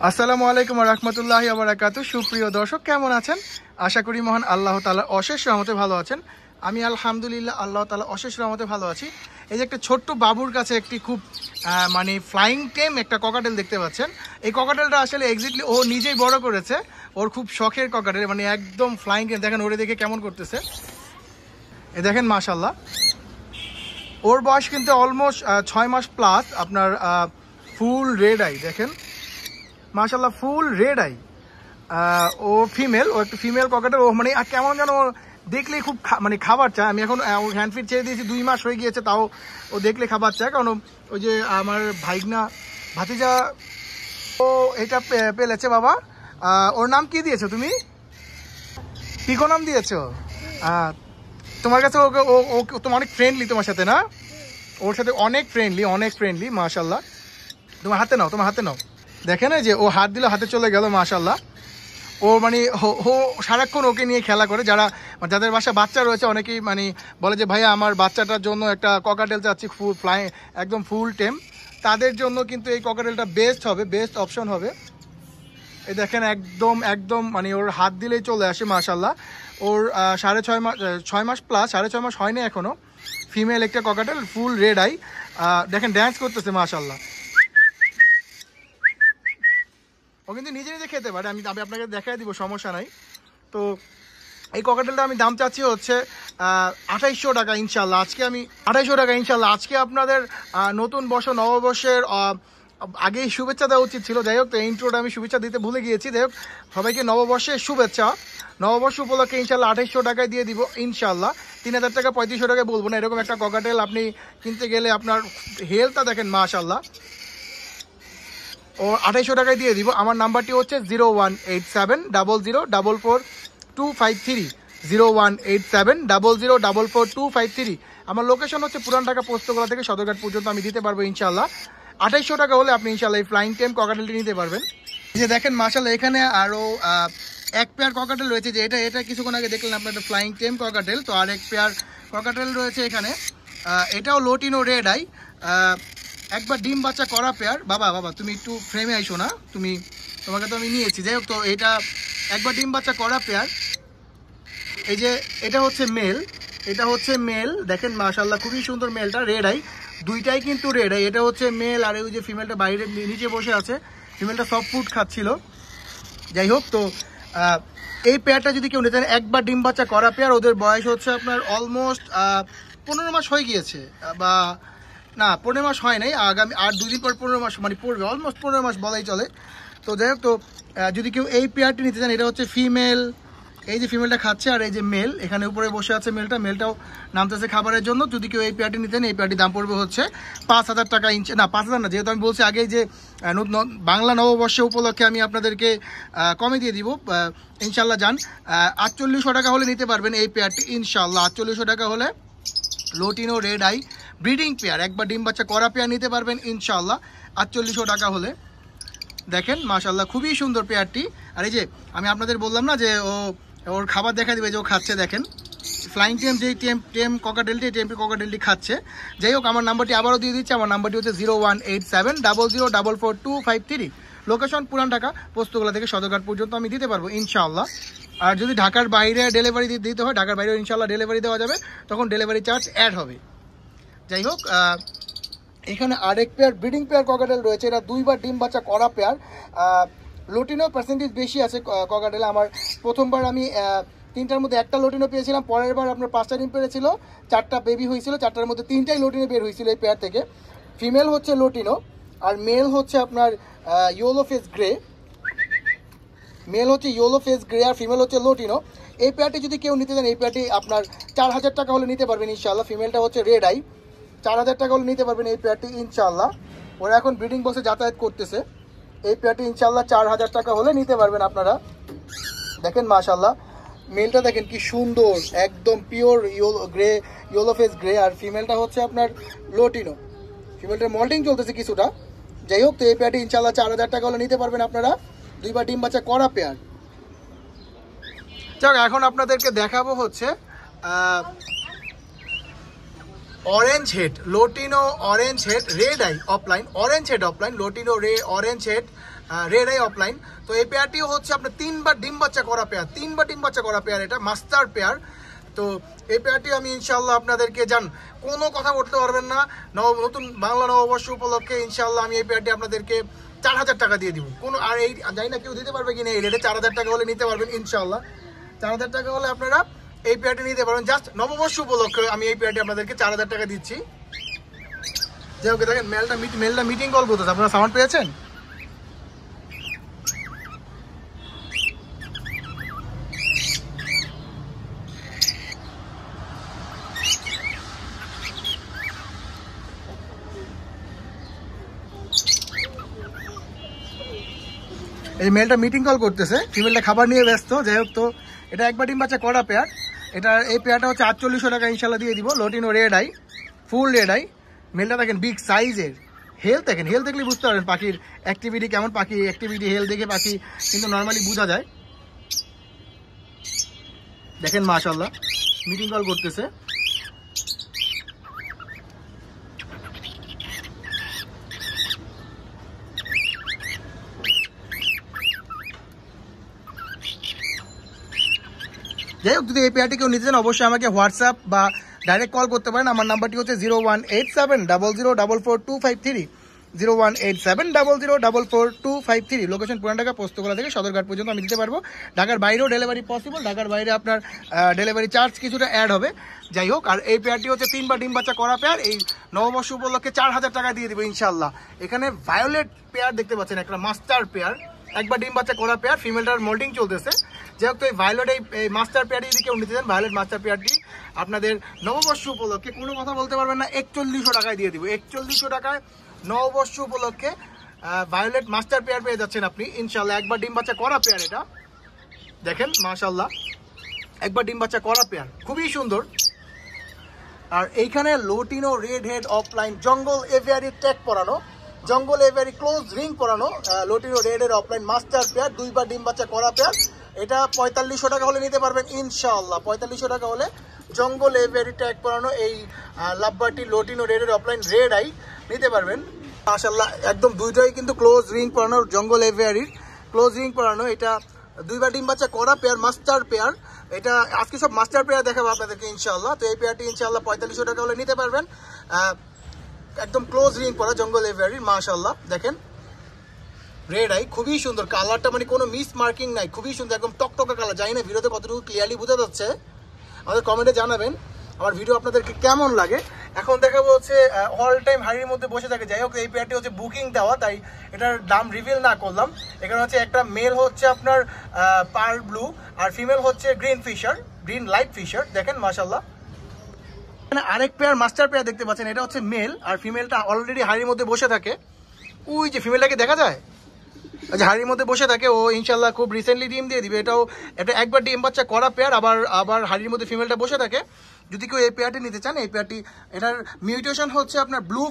আসসালামু আলাইকুম ওয়া রাহমাতুল্লাহি ওয়া বারাকাতুহু। সুপ্রিয় দর্শক, কেমন আছেন? আশা করি মহান আল্লাহ তাআলার অশেষ রহমতে ভালো আছেন। আমি আলহামদুলিল্লাহ আল্লাহ তাআলার অশেষ রহমতে ভালো আছি। এই যে একটা ছোট্ট বাবুর কাছে একটি খুব মানে ফ্লাইং টেম একটা ককাটেল দেখতে পাচ্ছেন। এই ককাটেলটা আসলে এক্স্যাক্টলি ও নিজেই বড় করেছে। ওর খুব শখের ককাটেল, মানে একদম ফ্লাইং টেম। দেখেন ওরে দেখে কেমন করতেছে, এই দেখেন মাশাআল্লাহ। ওর বয়স কিন্তু অলমোস্ট 6 মাস প্লাস। আপনার ফুল রেড আই দেখেন মাশাআল্লাহ, ফুল রেড আই। ও ফিমেল, ও একটা ফিমেল ককাটেল। ও মানে কেমন যেন দেখলেই খুব মানে খাবার চায়। আমি এখন হ্যান্ড ফিড ছেড়ে দিয়েছি, 2 মাস হয়ে গিয়েছে, তাও ও দেখলে খাবার চায়। কারণ ওই যে আমার ভাইগনা ভাতিজা ও এটা পেলেছে বাবা। ওর নাম কি দিয়েছো তুমি? পিকো নাম দিয়েছো? তোমার কাছে ওকে ও তোমার অনেক ফ্রেন্ডলি তোমার সাথে না? ওর সাথে অনেক ফ্রেন্ডলি মাশাআল্লাহ। তোমার হাতে নাও, তোমার হাতে নাও। দেখেন যে ও হাত দিল, হাতে চলে গেল মাশাআল্লাহ। ও মানে ও সারাক্ষণ ওকে নিয়ে খেলা করে। যাদের বাসা বাচ্চা রয়েছে অনেকেই মানে বলে যে ভাইয়া আমার বাচ্চাটার জন্য একটা ককাটেল চাচ্ছি, ফুল ফ্লাই একদম ফুল টেম। তাদের জন্য কিন্তু এই ককাটেলটা বেস্ট হবে, বেস্ট অপশন হবে। এই দেখেন একদম মানে ওর হাত দিলেই চলে আসে মাশাআল্লাহ। ওর 6.5 মাস প্লাস, 6.5 মাস হয়নি এখনো। ফিমেল একটা ককাটেল, ফুল রেড আই। দেখেন ড্যান্স করতেছে মাশাআল্লাহ। ও কিন্তু নিজে নিজে খেতে পারে, আমি আপনাকে দেখাই দিব, সমস্যা নাই। তো এই ককাটেলটা আমি দাম চাচ্ছি হচ্ছে 2800 টাকা ইনশাল্লাহ। আজকে আমি 2800 টাকা ইনশাল্লাহ। আজকে আপনাদের নতুন বর্ষ নববর্ষের আগেই শুভেচ্ছা দেওয়া উচিত ছিল। যাই হোক, তো ইন্ট্রোটা আমি শুভেচ্ছা দিতে ভুলে গিয়েছি। যাই হোক, সবাইকে নববর্ষের শুভেচ্ছা। নববর্ষ উপলক্ষে ইনশাল্লাহ 2800 টাকায় দিয়ে দিব ইনশাল্লাহ। 3000 টাকা 3500 টাকায় বলবো না। এরকম একটা ককাটেল আপনি কিনতে গেলে আপনার হেলথটা দেখেন মাশাল্লাহ। ও 2800 টাকায় দিয়ে দিব। আমার নাম্বারটি হচ্ছে 01870044253, 01870044253। আমার লোকেশন হচ্ছে পুরান ঢাকা পোস্তগোলা থেকে সদরঘাট পর্যন্ত আমি দিতে পারবো ইনশাল্লাহ। 2800 টাকা হলে আপনি ইনশাল্লাহ এই ফ্লাইং টেম ককাটেলটি নিতে পারবেন। এই যে দেখেন মাশাল্লাহ, এখানে আরও এক পেয়ার ককাটেল রয়েছে। যে এটা কিছুক্ষণ আগে দেখলেন আপনার একটা ফ্লাইং টেম ককাটেল। তো আর এক পেয়ার ককাটেল রয়েছে এখানে। এটাও লোটিনো রেড আই, একবার ডিম বাচ্চা করা পেয়ার। বাবা তুমি একটু ফ্রেমে আইসো না, তোমাকে তো আমি নিয়েছি। যাই হোক, তো এটা একবার ডিম বাচ্চা করা পেয়ার। এই যে এটা হচ্ছে মেল, দেখেন মাশাআল্লাহ খুবই সুন্দর মেলটা, রেড আই। দুইটাই কিন্তু রেড আই। এটা হচ্ছে মেল, আর ওই যে ফিমেলটা বাইরে নিচে বসে আছে, ফিমেলটা সব ফুড খাচ্ছিল। যাই হোক, তো এই পেয়ারটা যদি কেউ নিতে চান, একবার ডিম বাচ্চা করা পেয়ার। ওদের বয়স হচ্ছে আপনার অলমোস্ট 15 মাস হয়ে গিয়েছে, বা না 15 মাস হয় নাই, আগামী আর 2 দিন পর 15 মাস মানে পড়বে, অলমোস্ট 15 মাস বলাই চলে। তো যাই হোক, তো যদি কেউ এই পেয়ারটি নিতে চান, এটা হচ্ছে ফিমেল। এই যে ফিমেলটা খাচ্ছে, আর এই যে মেল এখানে উপরে বসে আছে মেলটাও নামতেছে খাবারের জন্য। যদি কেউ এই পেয়ারটি নিতে চান, এই পেয়ারটির দাম পড়বে হচ্ছে 5000 টাকা ইঞ্চি, না 5000 না, যেহেতু আমি বলছি আগেই যে বাংলা নববর্ষ উপলক্ষে আমি আপনাদেরকে কমে দিয়ে দিব ইনশাল্লাহ। যান 4800 টাকা হলে নিতে পারবেন এই পেয়ারটি ইনশাল্লাহ। 4800 টাকা হলে lutino red eye breeding pair, একবার ডিম বাচ্চা করা পেয়ার নিতে পারবেন ইনশাল্লাহ 4800 টাকা হলে। দেখেন মাশাল্লাহ খুবই সুন্দর পেয়ারটি। আর এই যে আমি আপনাদের বললাম না যে ওর খাবার দেখা দিবে, যে ও খাচ্ছে। দেখেন ফ্লাইং টেম, যেই টেম ককাটেলটি, এই টেমটি ককাটেলটি খাচ্ছে। যাই হোক, আমার নাম্বারটি আবারও দিয়ে দিচ্ছি। আমার নাম্বারটি হচ্ছে 01870044253। লোকেশন পুরান ঢাকা পোস্তগোলা থেকে সদরঘাট পর্যন্ত আমি দিতে পারবো ইনশাআল্লাহ। আর যদি ঢাকার বাইরে ডেলিভারি দিতে হয়, ঢাকার বাইরেও ইনশাআল্লাহ ডেলিভারি দেওয়া যাবে, তখন ডেলিভারি চার্জ অ্যাড হবে। যাই হোক, এখানে আরেক পেয়ার ব্রিডিং পেয়ার ককাটেল রয়েছে। এরা 2বার ডিম বাচ্চা করা পেয়ার। লোটিনো পার্সেন্টেজ বেশি আছে ককাটেল। আমার প্রথমবার আমি 3টার মধ্যে 1টা লোটিনো পেয়েছিলাম। পরের বার আপনার 5টা ডিম পেরেছিল, 4টা বেবি হয়েছিল, 4টার মধ্যে 3টাই লোটিনো বের হয়েছিল এই পেয়ার থেকে। ফিমেল হচ্ছে লোটিনো, আর মেল হচ্ছে আপনার ইয়েলো ফেস গ্রে। আর ফিমেল হচ্ছে লোটিনো। এই পেয়ারটি যদি কেউ নিতে চান, এই পেয়ারটি আপনার 4000 টাকা হলে নিতে পারবেন ইনশাআল্লাহ। ফিমেলটা হচ্ছে রেড আই, 4000 টাকা হলে নিতে পারবেন এই পেয়ারটি ইনশাআল্লাহ। ওরা এখন ব্রিডিং বক্সে যাতায়াত করতেছে। এই পেয়ারটি ইনশাআল্লাহ 4000 টাকা হলে নিতে পারবেন আপনারা। দেখেন মাশাআল্লাহ, মেলটা দেখেন কি সুন্দর, একদম পিওর ইয়েলো ফেস গ্রে। আর ফিমেলটা হচ্ছে আপনার লোটিনো। ফিমেলটার মল্টিং চলতেছে কিছুটা। যাই হোক, তো এই পেয়ারটি ইনশাআল্লাহ 4000 টাকা হলে নিতে পারবেন আপনারা। 2বার ডিম বাচ্চা করা পেয়ার। যাক, এখন আপনাদেরকে দেখাবো হচ্ছে orange head, lutino orange head red eye offline, orange head offline, lutino orange head red eye offline. তো এই পেয়ারটিও হচ্ছে আপনার 3বার ডিম বাচ্চা করা পেয়ার, 3বার ডিম বাচ্চা করা পেয়ার, এটা মাস্টার পেয়ার। তো এই পেয়ারটি আমি ইনশাল্লাহ আপনাদেরকে কোনো কথা বলতে পারবেন না, নতুন বাংলা নববর্ষ উপলক্ষে ইনশাল্লাহ আমি এই পেয়ারটি আপনাদেরকে 4000 টাকা দিয়ে দিব। আর এই জানি না কেউ দিতে পারবে কিনা, এই রেটে 4000 টাকা হলে নিতে পারবেন ইনশাল্লাহ। 4000 টাকা হলে আপনারা এই পেয়ারটি নিতে পারবেন। জাস্ট নববর্ষ উপলক্ষে আমি এই পেয়ারটি আপনাদেরকে 4000 টাকা দিচ্ছি। যাই হোক, দেখেন মেলটা মিটিং কল করতেছে, আপনারা সাউন্ড পেয়েছেন? এই মেলটা মিটিং কল করতেছে, ফিমেলটা খাবার নিয়ে ব্যস্ত। যাই হোক, তো এটা একবার ডিম বাচ্চা করা পেয়ার। এই পেয়ারটা হচ্ছে 4800 টাকা ইনশাল্লাহ দিয়ে দিব। লটিনো রেড আই, ফুল রেড আই। মেলটা দেখেন বিগ সাইজের। হেলথ দেখেন, হেলথ দেখলে বুঝতে পারবেন পাখির অ্যাক্টিভিটি কেমন। পাখি অ্যাক্টিভিটি হেলথ দেখে পাখি কিন্তু নর্মালি বোঝা যায়। দেখেন মাশাআল্লাহ মিটিং কল করতেছে। যাই হোক, যদি এই পেয়ারটি কেউ নিতে চান অবশ্যই আমাকে হোয়াটসঅ্যাপ বা ডাইরেক্ট কল করতে পারেন। আমার নাম্বারটি হচ্ছে 01870044253, 01870044253। লোকেশন পুরান ঢাকা, পোস্তগোলা থেকে সদরঘাট পর্যন্ত আমি দিতে পারবো। ঢাকার বাইরেও ডেলিভারি পসিবল, ঢাকার বাইরে আপনার ডেলিভারি চার্জ কিছুটা অ্যাড হবে। যাই হোক, আর এই পেয়ারটি হচ্ছে 3বার ডিম বাচ্চা করা পেয়ার। এই নববর্ষ উপলক্ষে 4000 টাকা দিয়ে দেবো ইনশাল্লাহ। এখানে ভায়োলেট পেয়ার দেখতে পাচ্ছেন, একটা মাস্টার পেয়ার, একবার ডিম বাচ্চা করা পেয়ার, ফিমেলটার মোল্ডিং চলতেছে। যাই হোক, তো এই ভায়োলেট এই মাস্টার পেয়ারটি যদি কেউ নিতে চান, ভায়োলেট মাস্টার পেয়ারটি আপনাদের নববর্ষ উপলক্ষে কোনো কথা বলতে পারবেন না, 4100 টাকায় দিয়ে দিব। 4100 টাকায় নববর্ষ উপলক্ষে ভায়োলেট মাস্টার পেয়ার পেয়ে যাচ্ছেন আপনি ইনশাল্লাহ। একবার ডিম বাচ্চা করা পেয়ার, এটা দেখেন মাশাল্লাহ, একবার ডিম বাচ্চা করা পেয়ার, খুবই সুন্দর। আর এইখানে লোটিনো রেড হেড অফলাইন জঙ্গল এভিয়ারি ট্যাগ পরানো, জঙ্গল এভিয়ারি ক্লোজ রিং পরানো lutino red head opaline master pair, 2বার ডিম বাচ্চা করা পেয়ার। এটা 4500 টাকা হলে নিতে পারবেন ইনশাআল্লাহ। 4500 টাকা হলে জঙ্গল এভিয়ারি ট্যাগ পরানো এই লাভবারটি lutino red head opaline red eye নিতে পারবেন মাশাআল্লাহ। একদম দুইটাই কিন্তু ক্লোজ রিং পরানো, জঙ্গল এভিয়ারির ক্লোজ রিং পরানো। এটা 2বার ডিম বাচ্চা করা পেয়ার, মাস্টার পেয়ার। এটা আজকে সব মাস্টার পেয়ার দেখাবো আপনাদেরকে ইনশাআল্লাহ। তো এই পেয়ারটি ইনশাআল্লাহ 4500 টাকা হলে নিতে পারবেন। একদম ক্লোজ রিং পরা জঙ্গল এভিয়ারির মাশাআল্লাহ। দেখেন রেড আই, খুবই সুন্দর কালারটা, মানে কোনো মিস মার্কিং নাই, খুবই সুন্দর, একদম টকটকা কালার। জানি না ভিডিওতে কতটুকু ক্লিয়ারলি বোঝা যাচ্ছে, আমাদের কমেন্টে জানাবেন আমার ভিডিও আপনাদেরকে কেমন লাগে। এখন দেখাবো হচ্ছে অল টাইম হাড়ির মধ্যে বসে থাকে। যাই হোক, এই পেয়ারটি হচ্ছে বুকিং দেওয়া, তাই এটার দাম রিভিল না করলাম। এখানে হচ্ছে একটা মেল হচ্ছে আপনার পার্ল ব্লু, আর ফিমেল হচ্ছে green fisher, green light fisher. দেখেন মাশাআল্লাহ। এখানে আরেক পেয়ার মাস্টার পেয়ার দেখতে পাচ্ছেন, এটা হচ্ছে মেল, আর ফিমেলটা অলরেডি হাড়ির মধ্যে বসে থাকে। ওই যে ফিমেলটাকে দেখা যায়, আচ্ছা হাড়ির মধ্যে বসে থাকে, ও ইনশাল্লাহ খুব রিসেন্টলি ডিম দিয়ে দিবে। এটাও এটা একবার ডিম বাচ্চা করা পেয়ার, আবার হাড়ির মধ্যে ফিমেলটা বসে থাকে। যদি কেউ এই পেয়ারটি নিতে চান, এই পেয়ারটি এটার মিউটেশন হচ্ছে আপনার ব্লু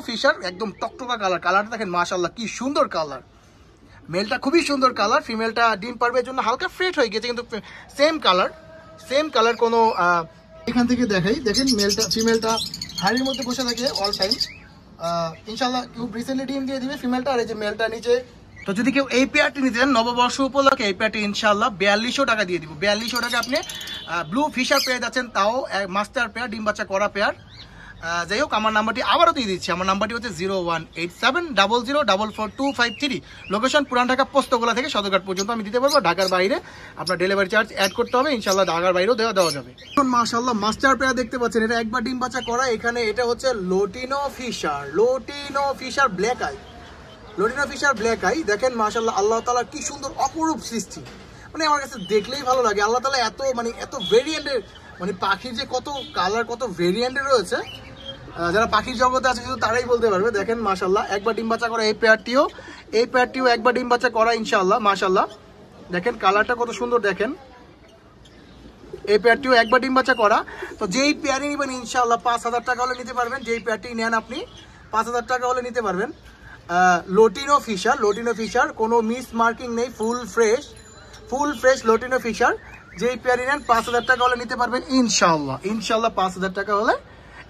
ফিশার, একদম টকটকা কালারটা দেখেন মাশাআল্লাহ কি সুন্দর কালার। মেলটা খুবই সুন্দর কালার, ফিমেলটা ডিম পারবের জন্য হালকা ফ্রেট হয়ে গেছে, কিন্তু সেম কালার কোনো এখান থেকে দেখাই। দেখেন ফিমেলটা হাড়ির মধ্যে বসে থাকে অল টাইম ইনশাল্লাহ, খুব রিসেন্টলি ডিম দিয়ে দিবে ফিমেলটা। আর এই যে মেলটা নিচে। তো যদি কেউ এই পেয়ারটি নিতে চান নববর্ষ উপলক্ষে, এই পেয়ারটি ইনশাল্লাহ 4200 টাকা দিয়ে দিব। 4200 টাকা আপনি ব্লু ফিশার পেয়ে যাচ্ছেন, তাও মাস্টার পেয়ার, ডিম বাচ্চা করা পেয়ার। যাই হোক, আমার নাম্বারটি আবারও দিয়ে দিচ্ছি। আমার নাম্বারটি হচ্ছে 01870044253। লোকেশন পুরান ঢাকা, পোস্তগোলা থেকে সদরঘাট পর্যন্ত আমি দিতে পারবো। ঢাকার বাইরে আপনার ডেলিভারি চার্জ অ্যাড করতে হবে ইনশাল্লাহ, ঢাকার বাইরেও দেওয়া যাবে। মাশাআল্লাহ মাস্টার পেয়ার দেখতে পাচ্ছেন, এটা একবার ডিম বাচ্চা করা। এখানে এটা হচ্ছে lutino fisher black eye, lutino fisher black eye. দেখেন মাশাআল্লাহ, আল্লাহ তাআলা কি সুন্দর অপরূপ সৃষ্টি, মানে আমার কাছে দেখলেই ভালো লাগে। আল্লাহ তাআলা এত ভেরিয়েন্টের, মানে পাখির যে কত কালার, কত ভেরিয়েন্টের রয়েছে, যারা পাখির জগতে আছে শুধু তারাই বলতে পারবে। দেখেন মাশাআল্লাহ, একবার ডিম বাচ্চা করা এই পেয়ারটিও একবার ডিম বাচ্চা করা ইনশাআল্লাহ মাশাআল্লাহ। দেখেন কালারটা কত সুন্দর, দেখেন এই পেয়ারটিও একবার ডিম বাচ্চা করা। তো যেই পেয়ারই নেবেন ইনশাআল্লাহ 5000 টাকা হলে নিতে পারবেন। যেই পেয়ারটি নেন আপনি 5000 টাকা হলে নিতে পারবেন। লোটিনো ফিশার, কোনো মিস মার্কিং নেই, ফুল ফ্রেশ লোটিনো ফিশার। যেই পেয়ারই নেন 5000 টাকা হলে নিতে পারবেন ইনশাআল্লাহ 5000 টাকা হলে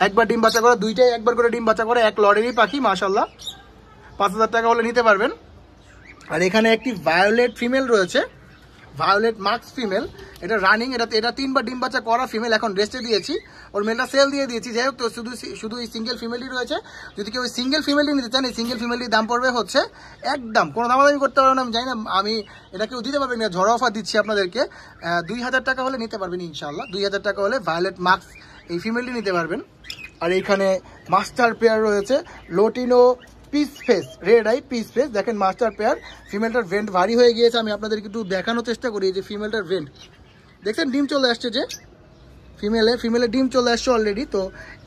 একবার ডিম বাচ্চা করা, দুইটাই একবার করে ডিম বাচ্চা করে, এক লড়েরই পাখি মাশাআল্লাহ। 5000 টাকা হলে নিতে পারবেন। আর এখানে একটি ভায়োলেট ফিমেল রয়েছে, ভায়োলেট মার্কস ফিমেল, এটা রানিং, এটা 3বার ডিম বাচ্চা করা ফিমেল, এখন রেস্টে দিয়েছি, ওর মেলটা সেল দিয়ে দিয়েছি। যাই হোক, তো শুধু এই সিঙ্গেল ফিমেলটি রয়েছে। যদি কেউ সিঙ্গেল ফিমেলটি নিতে চান, এই সিঙ্গেল ফিমেলটির দাম পড়বে হচ্ছে একদম, কোনো দামাদামি করতে পারবেন না, আমি জানি না, আমি এটা কেউ দিতে পারবেন না, ঝড় অফার দিচ্ছি আপনাদেরকে, 2000 টাকা হলে নিতে পারবেন ইনশাল্লাহ। 2000 টাকা হলে ভায়োলেট মার্কস এই ফিমেলটি নিতে পারবেন। আর এইখানে মাস্টার পেয়ার রয়েছে lutino piece face, red eye piece face, দেখেন মাস্টার পেয়ার, ফিমেলটার ভেন্ট ভারী হয়ে গিয়েছে, আমি আপনাদেরকে একটু দেখানোর চেষ্টা করি যে ফিমেলটার ভেন্ট দেখছেন, ডিম চলে আসছে, যে ফিমেলের ডিম চলে আসছে অলরেডি। তো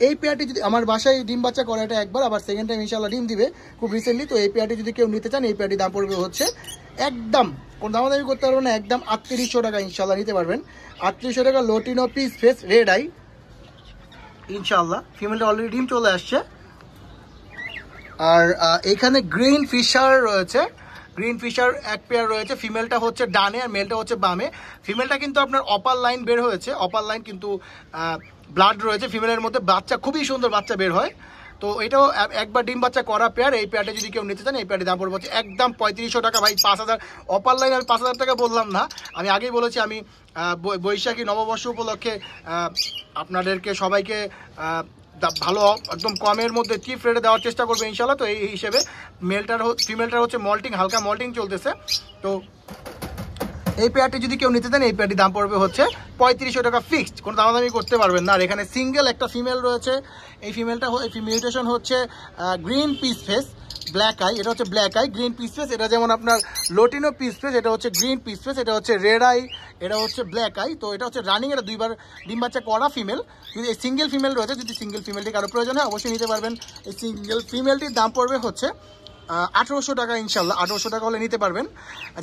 এই পেয়ারটি যদি আমার বাসায় ডিম বাচ্চা করে, এটা একবার, আবার সেকেন্ড টাইম ইনশাল্লাহ ডিম দিবে খুব রিসেন্টলি। তো এই পেয়ারটি যদি কেউ নিতে চান, এই পেয়ারটির দাম পড়বে হচ্ছে একদম, কোনো দামাদামি করতে পারবেন না, একদম 3800 টাকা ইনশাল্লাহ নিতে পারবেন। 3800 টাকা lutino piece face red eye ইনশাল্লাহ, ফিমেলটা অলরেডি ডিম চলে আসছে। আর এখানে গ্রিন ফিশার রয়েছে, গ্রিন ফিশার এক পেয়ার রয়েছে, ফিমেলটা হচ্ছে ডানে আর মেলটা হচ্ছে বামে। ফিমেলটা কিন্তু আপনার অপার লাইন বের হয়েছে, অপার লাইন কিন্তু ব্লাড রয়েছে ফিমেলের মধ্যে, বাচ্চা খুবই সুন্দর বাচ্চা বের হয়। তো এটাও একবার ডিম বাচ্চা করা পেয়ার। এই পেয়ারটা যদি কেউ নিতে চান, এই পেয়ারটির দাম পড়বে হচ্ছে একদম 3500 টাকা। ভাই 5000 অপার লাইন, আমি 5000 টাকা বললাম না, আমি আগেই বলেছি আমি বৈশাখী নববর্ষ উপলক্ষে আপনাদেরকে সবাইকে ভালো একদম কমের মধ্যে চিপ রেটে দেওয়ার চেষ্টা করবে ইনশাল্লাহ। তো এই হিসেবে ফিমেলটার হচ্ছে মল্টিং, হালকা মল্টিং চলতেছে। তো এই পেয়ারটি যদি কেউ নিতে চান, এই পেয়ারটির দাম পড়বে হচ্ছে 3500 টাকা ফিক্সড, কোনো দামাদামি করতে পারবেন না। আর এখানে সিঙ্গেল একটা ফিমেল রয়েছে, এই ফিমেলটা মিউটেশন হচ্ছে green piece face black eye, এটা হচ্ছে black eye green piece face, এটা যেমন আপনার লোটিনো পিস ফেস, এটা হচ্ছে গ্রিন পিস ফেস, এটা হচ্ছে রেড আই, এটা হচ্ছে ব্ল্যাক আই। তো এটা হচ্ছে রানিং, এটা 2বার ডিম বাচ্চা করা ফিমেল। যদি এই সিঙ্গেল ফিমেল রয়েছে, যদি সিঙ্গেল ফিমেলটি কারো প্রয়োজন হয় অবশ্যই নিতে পারবেন। এই সিঙ্গেল ফিমেলটির দাম পড়বে হচ্ছে 1800 টাকা ইনশাল্লাহ, 1800 টাকা হলে নিতে পারবেন।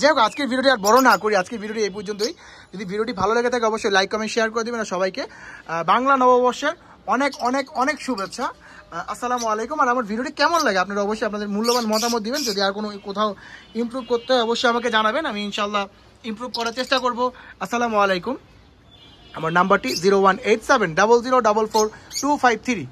যাই হোক, আজকের ভিডিওটি আর বড় না করি, আজকের ভিডিওটি এই পর্যন্তই। যদি ভিডিওটি ভালো লেগে থাকে অবশ্যই লাইক কমেন্ট শেয়ার করে দেবেন। আর সবাইকে বাংলা নববর্ষের অনেক অনেক অনেক শুভেচ্ছা। আসসালামু আলাইকুম। আর আমার ভিডিওটি কেমন লাগে আপনারা অবশ্যই আপনাদের মূল্যবান মতামত দিবেন। যদি আর কোনো কোথাও ইমপ্রুভ করতে হয় অবশ্যই আমাকে জানাবেন, আমি ইনশাল্লাহ ইমপ্রুভ করার চেষ্টা করব। আসসালামু আলাইকুম। আমার নাম্বারটি 01870044253।